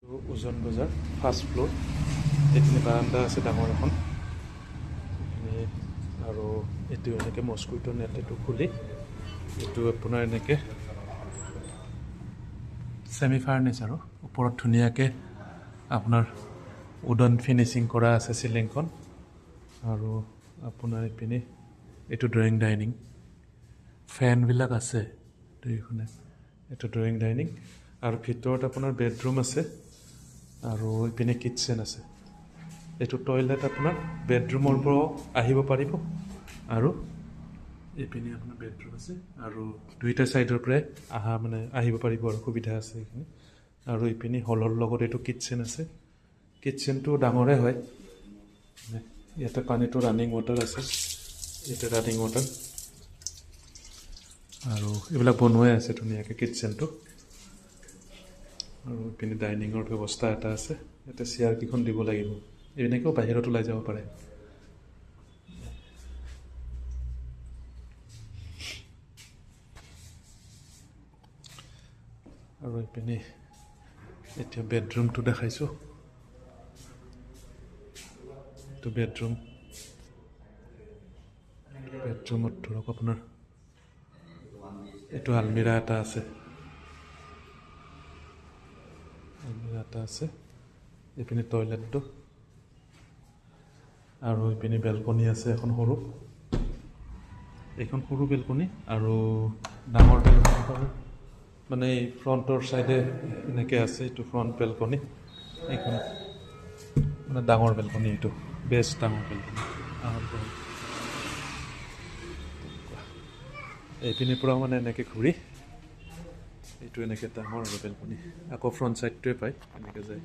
ওজন বজাৰ first floor এইখিনি বাৰাণ্ডা আছে ডাঙৰ এখন আৰু এইটো এনেকৈ মস্কুইটো নেট এইটো খুলি এইটো আপোনাৰ এনেকৈ ছেমি ফাৰ্নিচাৰ আৰু ওপৰত ধুনীয়াকৈ আপোনাৰ উডন ফিনিচিং কৰা আছে চিলিংখন আৰু আপোনাৰ এইপিনে এইটো ড্ৰয়িং ডাইনিং ফেনবিলাক আছে দুইখনে এইটো ড্ৰয়িং ডাইনিং আৰু ভিতৰত আপোনাৰ বেডৰুম আছে আৰু এইপিনে কিটচেন আছে এইটো টয়লেট আপোনাৰ বেডৰুমৰ পৰাও আহিব পাৰিব আৰু এইপিনে আপোনাৰ বেডৰুম আছে আৰু দুইটা ছাইডৰ পৰাই আহিব পাৰিব আৰু সুবিধা আছে এইখিনি আৰু এইপিনে হলৰ লগত এইটো কিটচেন আছে কিটচেনটো ডাঙৰে হয় ইয়াতে পানীটো ৰানিং ৱাটাৰ আছে ইয়াতে ৰানিং ৱাটাৰ আৰু এইবিলাক বনোৱাই আছে ধুনীয়াকৈ কিটচেনটো আৰু এইপিনে ডাইনিঙৰ ব্যৱস্থা এটা আছে ইয়াতে চেয়াৰকেইখন দিব লাগিব এনেকৈও বাহিৰত ওলাই যাব পাৰে আৰু এইপিনে এতিয়া বেডৰুমটো দেখাইছোঁ এইটো বেডৰুমত ধৰক আপোনাৰ এইটো আলমিৰা এটা আছে এইপিনে টয়লেটটো আৰু এইপিনে বেলকনি আছে এখন সৰু এইখন সৰু বেলকনি আৰু ডাঙৰ বেলকনি মানে এই ফ্ৰণ্টৰ ছাইডে এনেকৈ আছে এইটো ফ্ৰণ্ট বেলকনি এইখন মানে ডাঙৰ বেলকনি এইটো বেষ্ট ডাঙৰ বেলকনি এইপিনিৰ পৰাও মানে এনেকৈ ঘূৰি এইটো এনেকৈ ডাঙৰ আৰু বেলকনি আকৌ ফ্ৰণ্ট ছাইডটোৱে পায় এনেকৈ যায়